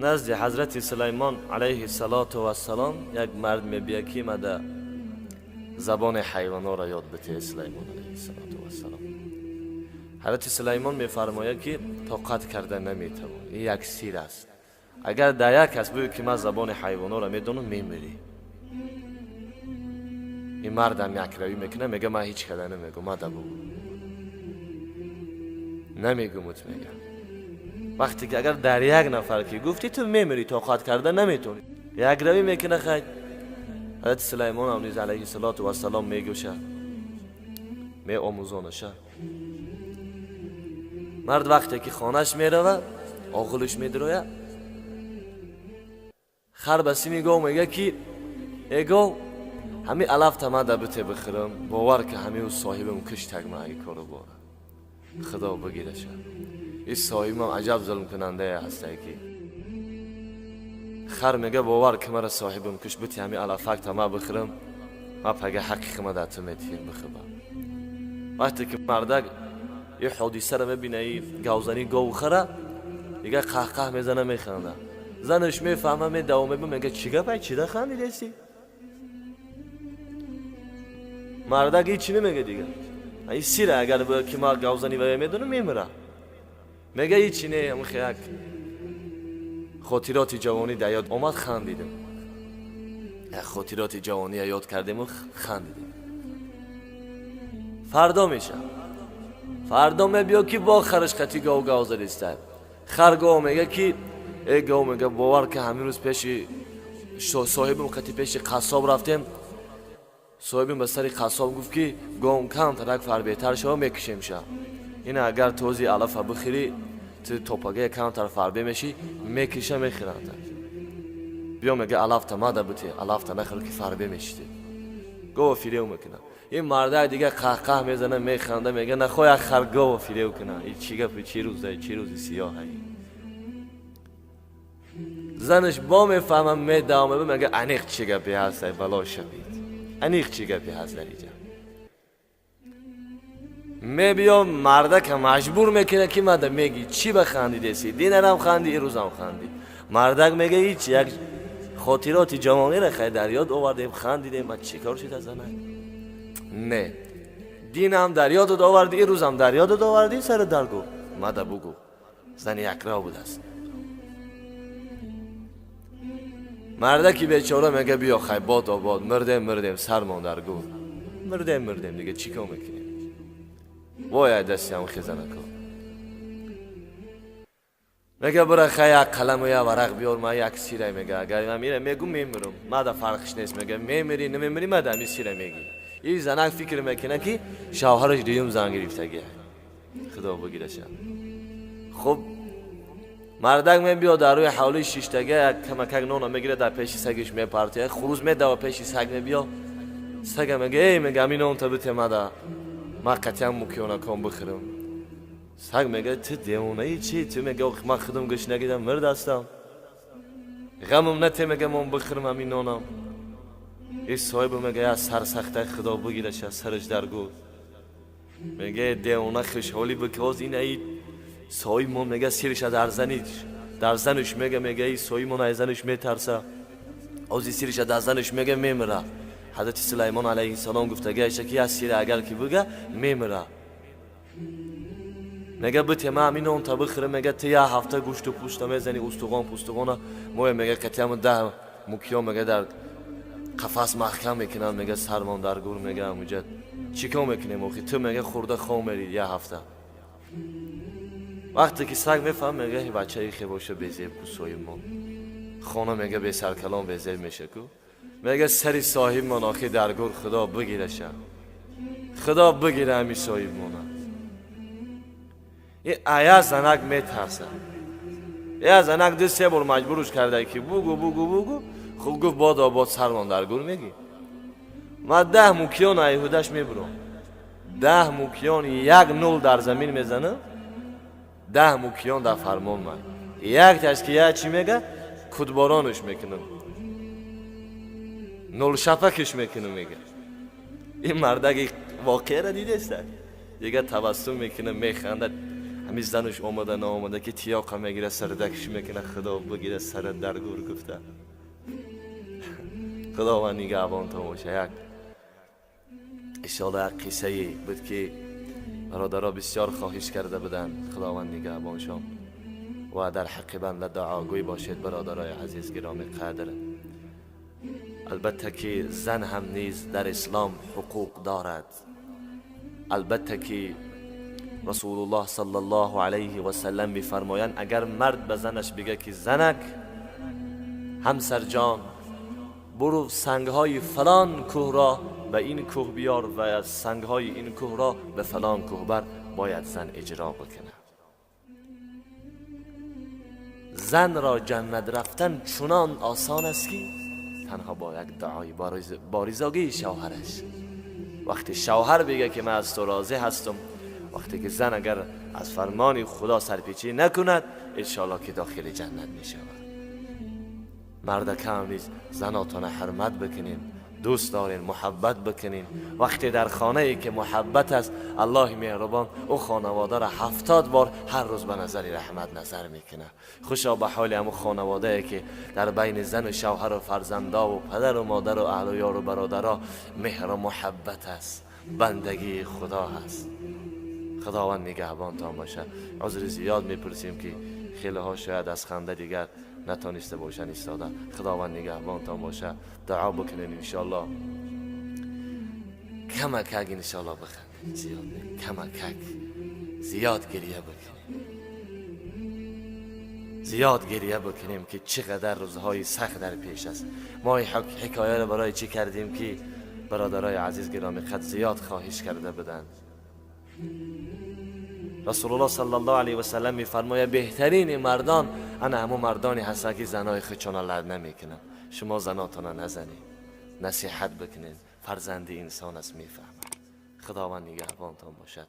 نزد حضرت سلیمان علیه السلام یک مرد میبیه که مده زبان حیوانا را یاد بده. سلیمان علیه السلام حضرت سلیمان میفرماید که طاقت کرده نمیتوان، این یک سیر است. اگر در یک کس بگویی که من زبان حیوانا را میدونم میمیری. این مرد هم یک روی میکنه، میگه من هیچ کده نمیگم، من بگو نمیگمت. میگه وقتی که اگر در یک نفر که گفتی تو میمیری، طاقت کرده نمیتونی، یک روی میکنه. خیلی حضرت سلیمان هم نیز علیه السلام میگوشه، می آموزانشه. مرد وقتی که خانش میروه، آغلش میدروه، خر بسی میگو، میگه که ایگو همین علف تمده بته بخرم، باور که همین صاحبم کش تگمه ای کارو باره. خدا بگیره شد. این صاحبم عجب ظلم کننده هسته که خر میگه باور که مرا صاحبم کش بتی همین علفک تمه بخرم، ما پگه حقی خمه در تو میتیم بخبم. وقتی که مردک یه حادیثه رو میبینه، این گوزنی گو خره دیگه قهقه میزنه میخنده. زنش میفهمه، میدوامه میگه چیگه بای چی ده خندی دیسی؟ مردک هیچی نمیگه دیگه. این سیره اگر باید که ما گوزنی وی میدونه میمیره. میگه هیچی نه، همون خیلی خاطرات جوانی در یاد آمد خندیدم. خاطرات جوانی یاد کردیم و خندیدیم. فردا میشه، فردا میبیا که با خرش خطی گاو گوزه دیسته. خرگاه میگه که ای گاو، میگه باور که همین روز پیش صاحبم خطی پیش قصاب رفتیم. صاحبم به سری قصاب گفت که گاوم کم ترک فر بهتر شو میکشیم شه. این اگر توزی علف بخیری تو توپاگه کم تر فر بمیشی میکشه میخیرند. بیا میگه علف تماده بوتی، علف تا نخیر که فر بمیشتی. گاو فیریو میکنه. این مرده دیگه قهقه میزنه میخنده، میگه نخواه یک خرگاه فیریو کنه. این چیگه پی چی روزه، چی روزی سیاه هایی. زنش با میفهمم میدامه، میگه انیق چیگه پی هسته بلا شبید، انیق چیگه پی هست در اینجا. میبیا مرده که مجبور میکنه که مده میگی چی بخندی دیسی، دینرم خندی، این روزم خندی. مردک میگه هیچ، یک خاطرات جوانی را خیلی در یاد آوردیم خندیدیم، بعد چی کار شد از زنه؟ نه، دینم در یاد آوردی، این روزم در یاد آوردی، سر درگو مده بگو. زن یک را بود است. مردکی بیچاره میگه بیا خیلی باد آباد، مردیم سرمان در گور، مردیم دیگه چی کار میکنیم؟ وای دستی هم خیزه نکن. میگه برای خیلی یک قلم و یک ورق بیار، ما یک سیره. میگه اگر من میرم میگم میمیرم، مده فرقش نیست. میگه میمیری نمیمیری مده همی سیره میگی. این زنک فکر میکنه که شوهرش دیوم زن گرفتگیه. خدا بگیره شد. خب مردک میبیا در روی حوله شیشتگه یک کمک نون میگیره، در پیش سگش میپرته، خروز میده و پیش سگ میبیا. سگ میگه ای، میگه همین اون تبته مده، من قطعا مکیونه کام بخورم. سگ میگه تو دیونه ای چی؟ تو میگه من خودم گوش نگیدم مرد هستم، غمم نته میگه من بخورم همین نونم. این صاحب میگه از سر سخته خدا بگیرش، از سرش درگو. میگه دیونه خوشحالی بکاز این ای صاحب من میگه سیرش در زنش میگه ای صاحب من از زنش میترسه، از سیرش در زنش میگه میمیره. حضرت سلیمان علیه السلام گفته گیشه که از سیر اگر که بگه میمیره. میگه بته من همین اون تا بخوره، میگه تو یه هفته گوشت و پوشت میزنی، پوستگان موی میگه قطعا 10 مکیا میگه در قفس محکم میکنن. میگه سرمان در گور. میگه همونجا چیکار میکنی موخی؟ تو میگه خورده خام میری یه هفته. وقتی که سگ میفهم میگه بچه ای خیلی باشه بیزیب کو صاحب من. خانه میگه به سر کلام بیزیب میشه کو. میگه سری صاحب من آخی در گور خدا بگیره شه، خدا بگیره همی صاحب من. این آیا زنک میترسه. یا زنک دو سه بار مجبورش کرده که بگو. خوب گفت باد آباد سرمان در گور میگی. من 10 موکیان ایهودش میبرم، 10 موکیان یک نول در زمین میزنه، 10 موکیان در فرمان من. یک تشکیه چی میگه؟ کدبارانش میکنم، نول شپکش میکنم. میگه این مردک واقعه را دیده است دیگه، تبسم میکنه میخنده. همین زنش آمده نامده که تیاق میگیره سردکش میکنه خدا بگیره سرت در گور گفته. خداوند نگهبان تا باشه. یک اشاره قصه بود که برادرها بسیار خواهش کرده بودن خداوند نگهبانشان و در حق بنده دعاگوی باشید برادرای عزیز گرامی قدر. البته که زن هم نیز در اسلام حقوق دارد. البته که رسول الله صلی الله علیه و سلم میفرمایند اگر مرد به زنش بگه که زنک همسر جان برو سنگهای فلان کوه را به این کوه بیار و از سنگهای این کوه را به فلان کوه بر، باید زن اجرا بکنه. زن را جنت رفتن چنان آسان است که تنها با یک دعای باریزاگی شوهرش. وقتی شوهر بگه که من از تو راضی هستم، وقتی که زن اگر از فرمان خدا سرپیچی نکند، انشاءالله که داخل جنت می شود. مرد کم نیز زناتون حرمت بکنین، دوست دارین، محبت بکنین. وقتی در خانه ای که محبت است، الله مهربان او خانواده را 70 بار هر روز به نظر رحمت نظر میکنه. خوشا به حال همون خانواده ای که در بین زن و شوهر و فرزندا و پدر و مادر و اهل و یار و برادرها مهر و محبت است، بندگی خدا هست. خداوند نگهبانتان باشه. عذر زیاد میپرسیم که خیلی ها شاید از خنده دیگر نتونسته باشن ایستاده. خداوند نگهبانتان باشه. دعا بکنین انشالله کمک انشالله بخندین، زیاد نه، کمک زیاد گریه بکنیم، زیاد گریه بکنیم که چقدر روزهای سخت در پیش است. ما حکایه رو برای چی کردیم که برادرای عزیز گرامی قد زیاد خواهش کرده بدن. رسول الله صلی الله علیه و سلم میفرماید بهترین مردان انا همون مردانی هستند که زنای خودشون لرد نمیکنن. شما زناتون نزنید، نصیحت بکنید، فرزندی انسان است میفهمد. خداوند نگهبانتان باشد.